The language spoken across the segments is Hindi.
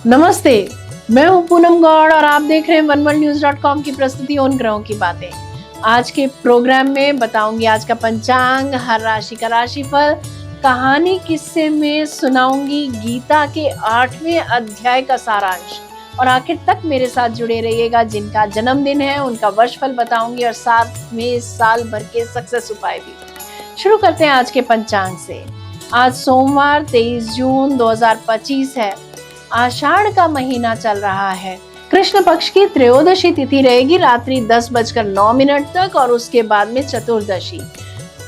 नमस्ते, मैं हूं पूनम गौड़ और आप देख रहे हैं oneworldnews.com की प्रस्तुति उन ग्रहों की बातें। आज के प्रोग्राम में बताऊंगी आज का पंचांग, हर राशि का राशिफल, कहानी किस्से में सुनाऊंगी गीता के 8वें अध्याय का सारांश और आखिर तक मेरे साथ जुड़े रहिएगा। जिनका जन्मदिन है उनका वर्षफल बताऊंगी और साथ में साल भर के सक्सेस उपाय भी। शुरू करते हैं आज के पंचांग से। आज सोमवार 23 जून 2025 है। आषाढ़ का महीना चल रहा है। कृष्ण पक्ष की त्रयोदशी तिथि रहेगी रात्रि 10:09 तक और उसके बाद में चतुर्दशी।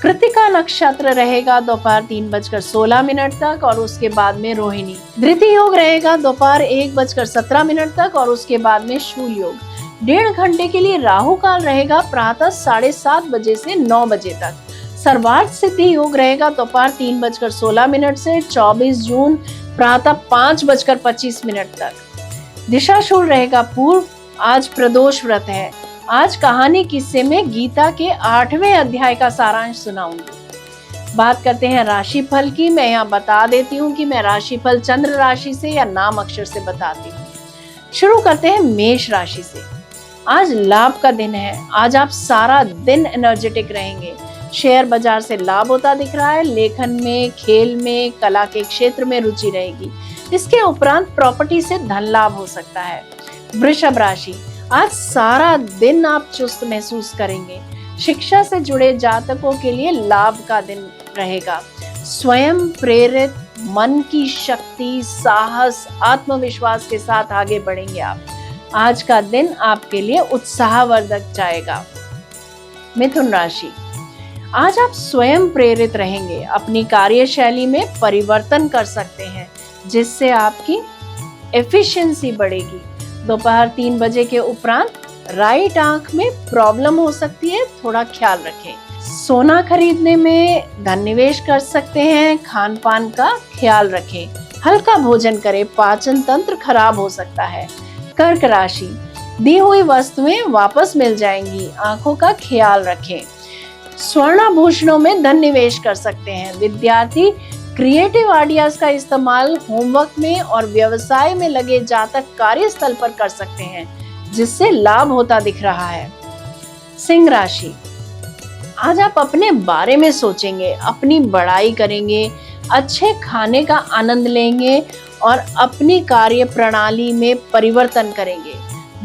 कृतिका नक्षत्र रहेगा दोपहर 3:16 तक और उसके बाद में रोहिणी। धृति योग रहेगा दोपहर 1:17 तक और उसके बाद में शूल योग। 1.5 घंटे के लिए राहु काल रहेगा प्रातः 7:30 बजे से 9 बजे तक। सर्वार्थ सिद्धि योग रहेगा दोपहर 3:16 से 24 जून प्रातः 5:25 तक। दिशा शूल रहेगा पूर्व। आज प्रदोष व्रत है। आज कहानी किस्से में गीता के 8वें अध्याय का सारांश सुनाऊंगी। बात करते हैं राशिफल की। मैं यहाँ बता देती हूँ कि मैं राशिफल चंद्र राशि से या नाम अक्षर से बताती हूँ। शुरू करते हैं मेष राशि से। आज लाभ का दिन है। आज आप सारा दिन एनर्जेटिक रहेंगे। शेयर बाजार से लाभ होता दिख रहा है। लेखन में, खेल में, कला के क्षेत्र में रुचि रहेगी। इसके उपरांत प्रॉपर्टी से धन लाभ हो सकता है। वृषभ राशि, आज सारा दिन आप चुस्त महसूस करेंगे। शिक्षा से जुड़े जातकों के लिए लाभ का दिन रहेगा। स्वयं प्रेरित मन की शक्ति, साहस, आत्मविश्वास के साथ आगे बढ़ेंगे आप। आज का दिन आपके लिए उत्साहवर्धक जाएगा। मिथुन राशि, आज आप स्वयं प्रेरित रहेंगे। अपनी कार्यशैली में परिवर्तन कर सकते हैं जिससे आपकी एफिशिएंसी बढ़ेगी। दोपहर 3 बजे के उपरांत राइट आंख में प्रॉब्लम हो सकती है, थोड़ा ख्याल रखें। सोना खरीदने में धन निवेश कर सकते हैं। खान पान का ख्याल रखें। हल्का भोजन करें, पाचन तंत्र खराब हो सकता है। कर्क राशि, दी हुई वस्तुएं वापस मिल जाएंगी। आंखों का ख्याल रखें। स्वर्णाभूषणों में धन निवेश कर सकते हैं। विद्यार्थी क्रिएटिव आइडियाज का इस्तेमाल होमवर्क में और व्यवसाय में लगे जातक कार्यस्थल पर कर सकते हैं जिससे लाभ होता दिख रहा है। सिंह राशि, आज आप अपने बारे में सोचेंगे, अपनी बड़ाई करेंगे, अच्छे खाने का आनंद लेंगे और अपनी कार्य प्रणाली में परिवर्तन करेंगे।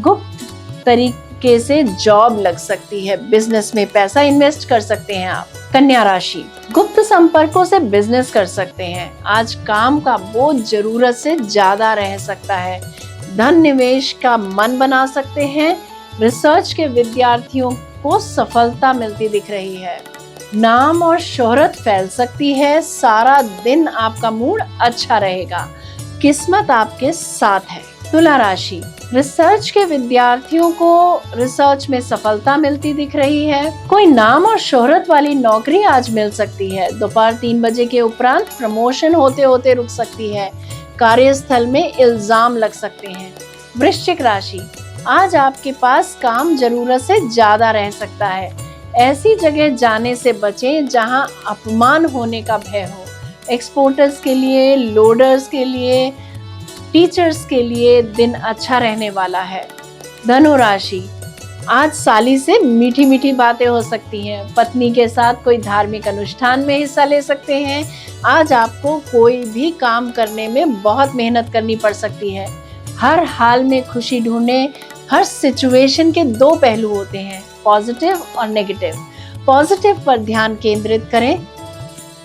गुप्त तरीके से जॉब लग सकती है। बिजनेस में पैसा इन्वेस्ट कर सकते हैं आप। कन्या राशि, गुप्त संपर्कों से बिजनेस कर सकते हैं। आज काम का बोझ जरूरत से ज्यादा रह सकता है। धन निवेश का मन बना सकते हैं। रिसर्च के विद्यार्थियों को सफलता मिलती दिख रही है। नाम और शोहरत फैल सकती है। सारा दिन आपका मूड अच्छा रहेगा। किस्मत आपके साथ है। तुला राशि, रिसर्च के विद्यार्थियों को रिसर्च में सफलता मिलती दिख रही है। कोई नाम और शोहरत वाली नौकरी आज मिल सकती है। दोपहर 3 बजे के उपरांत प्रमोशन होते होते रुक सकती है। कार्यस्थल में इल्जाम लग सकते हैं। वृश्चिक राशि, आज आपके पास काम जरूरत से ज्यादा रह सकता है। ऐसी जगह जाने से बचें जहां अपमान होने का भय हो। एक्सपोर्टर्स के लिए, लोडर्स के लिए, टीचर्स के लिए दिन अच्छा रहने वाला है। धनु राशि, आज साली से मीठी मीठी बातें हो सकती हैं। पत्नी के साथ कोई धार्मिक अनुष्ठान में हिस्सा ले सकते हैं। आज आपको कोई भी काम करने में बहुत मेहनत करनी पड़ सकती है। हर हाल में खुशी ढूंढें। हर सिचुएशन के 2 पहलू होते हैं, पॉजिटिव और नेगेटिव। पॉजिटिव पर ध्यान केंद्रित करें,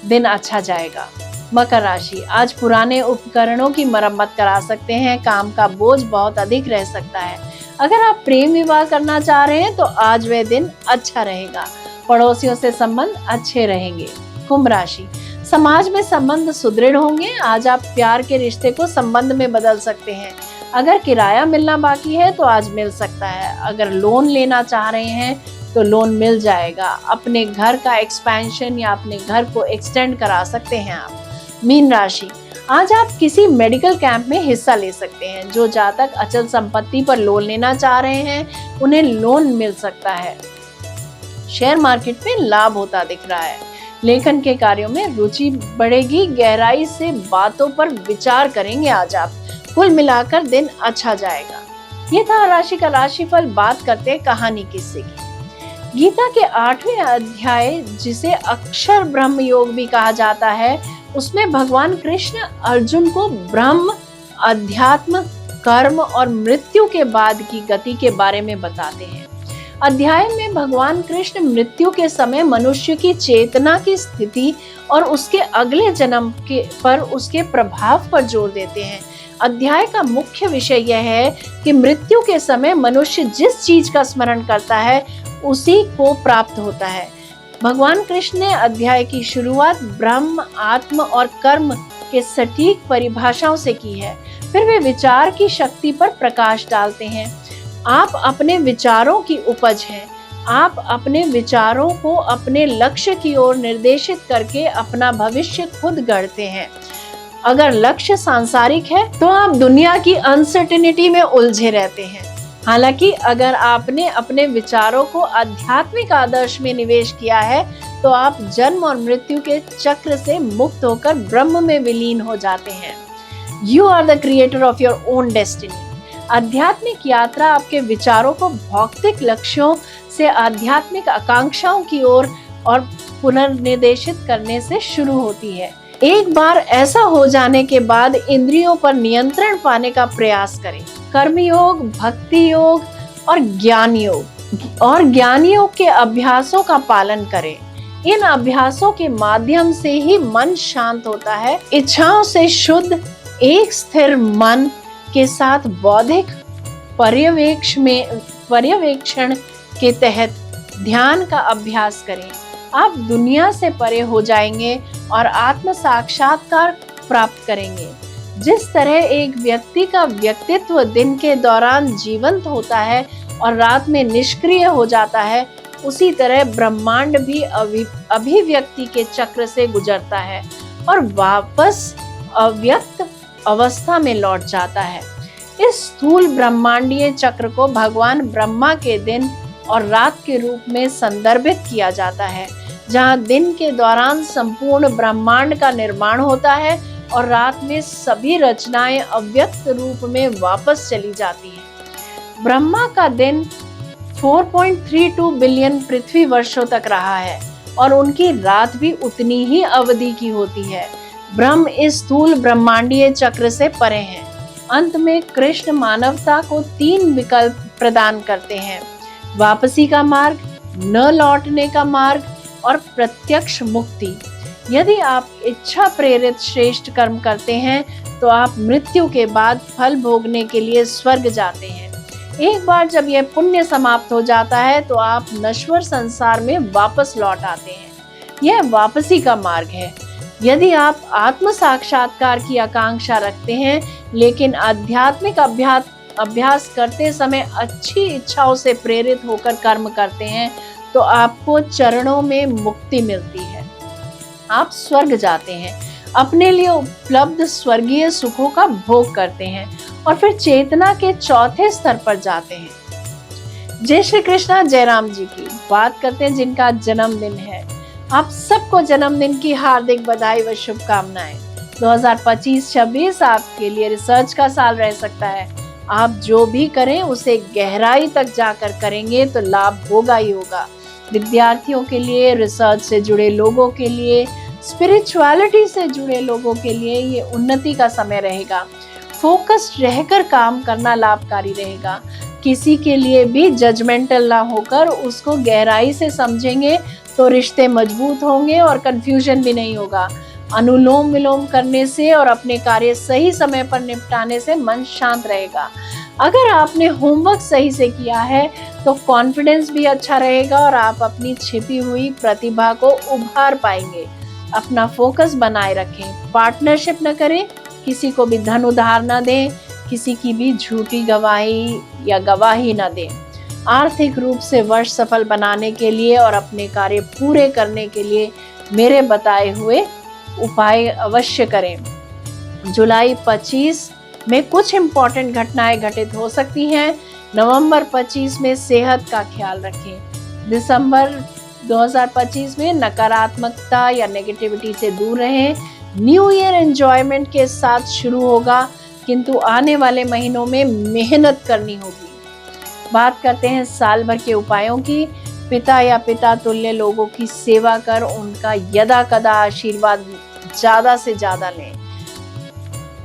दिन अच्छा जाएगा। मकर राशि, आज पुराने उपकरणों की मरम्मत करा सकते हैं। काम का बोझ बहुत अधिक रह सकता है। अगर आप प्रेम विवाह करना चाह रहे हैं तो आज वह दिन अच्छा रहेगा। पड़ोसियों से संबंध अच्छे रहेंगे। कुंभ राशि, समाज में संबंध सुदृढ़ होंगे। आज आप प्यार के रिश्ते को संबंध में बदल सकते हैं। अगर किराया मिलना बाकी है तो आज मिल सकता है। अगर लोन लेना चाह रहे हैं तो लोन मिल जाएगा। अपने घर का एक्सपेंशन या अपने घर को एक्सटेंड करा सकते हैं आप। मीन राशि, आज आप किसी मेडिकल कैंप में हिस्सा ले सकते हैं। जो जातक अचल संपत्ति पर लोन लेना चाह रहे हैं उन्हें लोन मिल सकता है। शेयर मार्केट में लाभ होता दिख रहा है। लेखन के कार्यों में रुचि बढ़ेगी। गहराई से बातों पर विचार करेंगे आज आप। कुल मिलाकर दिन अच्छा जाएगा। ये था राशि का राशिफल। बात करते हैं कहानी किस्से की। गीता के 8वें अध्याय, जिसे अक्षर ब्रह्म योग भी कहा जाता है, उसमें भगवान कृष्ण अर्जुन को ब्रह्म, अध्यात्म, कर्म और मृत्यु के बाद की गति के बारे में बताते हैं। अध्याय में भगवान कृष्ण मृत्यु के समय मनुष्य की चेतना की स्थिति और उसके अगले जन्म पर उसके प्रभाव पर जोर देते हैं। अध्याय का मुख्य विषय यह है कि मृत्यु के समय मनुष्य जिस चीज का स्मरण करता है उसी को प्राप्त होता है। भगवान कृष्ण ने अध्याय की शुरुआत ब्रह्म, आत्म और कर्म के सटीक परिभाषाओं से की है। फिर वे विचार की शक्ति पर प्रकाश डालते हैं। आप अपने विचारों की उपज हैं। आप अपने विचारों को अपने लक्ष्य की ओर निर्देशित करके अपना भविष्य खुद गढ़ते हैं। अगर लक्ष्य सांसारिक है तो आप दुनिया की अनसर्टेनिटी में उलझे रहते हैं। हालांकि अगर आपने अपने विचारों को आध्यात्मिक आदर्श में निवेश किया है तो आप जन्म और मृत्यु के चक्र से मुक्त होकर ब्रह्म में विलीन हो जाते हैं। You are the creator of your own destiny. आध्यात्मिक यात्रा आपके विचारों को भौतिक लक्ष्यों से आध्यात्मिक आकांक्षाओं की ओर और पुनर्निर्देशित करने से शुरू होती है। एक बार ऐसा हो जाने के बाद इंद्रियों पर नियंत्रण पाने का प्रयास करें। कर्मयोग, भक्ति योग और ज्ञान योग के अभ्यासों का पालन करें। इन अभ्यासों के माध्यम से ही मन शांत होता है। इच्छाओं से शुद्ध एक स्थिर मन के साथ बौद्धिक पर्यवेक्षण के तहत ध्यान का अभ्यास करें। आप दुनिया से परे हो जाएंगे और आत्म साक्षात्कार प्राप्त करेंगे। जिस तरह एक व्यक्ति का व्यक्तित्व दिन के दौरान जीवंत होता है और रात में निष्क्रिय हो जाता है, उसी तरह ब्रह्मांड भी अभिव्यक्ति के चक्र से गुजरता है और वापस अव्यक्त अवस्था में लौट जाता है। इस स्थूल ब्रह्मांडीय चक्र को भगवान ब्रह्मा के दिन और रात के रूप में संदर्भित किया जाता है, जहां दिन के दौरान संपूर्ण ब्रह्मांड का निर्माण होता है और रात में सभी रचनाएं अव्यक्त रूप में वापस चली जाती हैं। ब्रह्मा का दिन 4.32 बिलियन पृथ्वी वर्षों तक रहा है और उनकी रात भी उतनी ही अवधि की होती है। ब्रह्म इस स्थूल ब्रह्मांडीय चक्र से परे हैं। अंत में कृष्ण मानवता को 3 विकल्प प्रदान करते हैं: वापसी का मार्ग, न लौटने का मार्ग और प्रत्यक्ष मुक्ति। यदि आप इच्छा प्रेरित श्रेष्ठ कर्म करते हैं तो आप मृत्यु के बाद फल भोगने के लिए स्वर्ग जाते हैं। एक बार जब यह पुण्य समाप्त हो जाता है तो आप नश्वर संसार में वापस लौट आते हैं। यह वापसी का मार्ग है। यदि आप आत्म साक्षात्कार की आकांक्षा रखते हैं लेकिन आध्यात्मिक अभ्यास करते समय अच्छी इच्छाओं से प्रेरित होकर कर्म करते हैं तो आपको चरणों में मुक्ति मिलती है। आप स्वर्ग जाते हैं, अपने लिए उपलब्ध स्वर्गीय सुखों का भोग करते हैं और फिर चेतना के चौथे स्तर पर जाते हैं। जय श्री कृष्णा। जयराम जी की बात करते हैं जिनका जन्मदिन है। आप सबको जन्मदिन की हार्दिक बधाई व शुभकामनाएं। 2025-26 आपके लिए रिसर्च का साल रह सकता है। आप जो भी करें उसे गहराई तक जाकर करेंगे तो लाभ होगा ही होगा। विद्यार्थियों के लिए, रिसर्च से जुड़े लोगों के लिए, स्पिरिचुअलिटी से जुड़े लोगों के लिए ये उन्नति का समय रहेगा। फोकस्ड रहकर काम करना लाभकारी रहेगा। किसी के लिए भी जजमेंटल ना होकर उसको गहराई से समझेंगे तो रिश्ते मजबूत होंगे और कंफ्यूजन भी नहीं होगा। अनुलोम विलोम करने से और अपने कार्य सही समय पर निपटाने से मन शांत रहेगा। अगर आपने होमवर्क सही से किया है तो कॉन्फिडेंस भी अच्छा रहेगा और आप अपनी छिपी हुई प्रतिभा को उभार पाएंगे। अपना फोकस बनाए रखें। पार्टनरशिप न करें, किसी को भी धन उधार न दें, किसी की भी झूठी गवाही या गवाही न दें। आर्थिक रूप से वर्ष सफल बनाने के लिए और अपने कार्य पूरे करने के लिए मेरे बताए हुए उपाय अवश्य करें। जुलाई 25 में कुछ इम्पोर्टेंट घटनाएं घटित हो सकती हैं। नवंबर 25 में सेहत का ख्याल रखें। दिसंबर 2025 में नकारात्मकता या नेगेटिविटी से दूर रहें। न्यू ईयर एंजॉयमेंट के साथ शुरू होगा। किंतु आने वाले महीनों में मेहनत करनी होगी। बात करते हैं साल भर के उपायों की। पिता या पिता तुल्य लोगों की सेवा कर उनका यदा कदा आशीर्वाद ज्यादा से ज्यादा लें।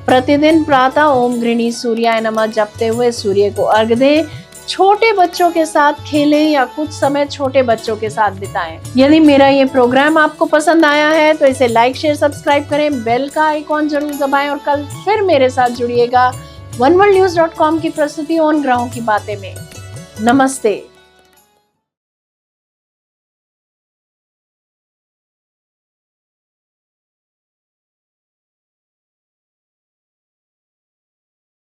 प्रतिदिन प्रातः ओम गृणी सूर्याय नमः जपते हुए सूर्य को अर्घ दें। छोटे बच्चों के साथ खेलें या कुछ समय छोटे बच्चों के साथ बिताएं। यदि मेरा ये प्रोग्राम आपको पसंद आया है तो इसे लाइक शेयर सब्सक्राइब करें, बेल का आइकॉन जरूर दबाएं और कल फिर मेरे साथ जुड़िएगा oneworldnews.com की प्रस्तुति ऑन ग्रहों की बातें में। नमस्ते।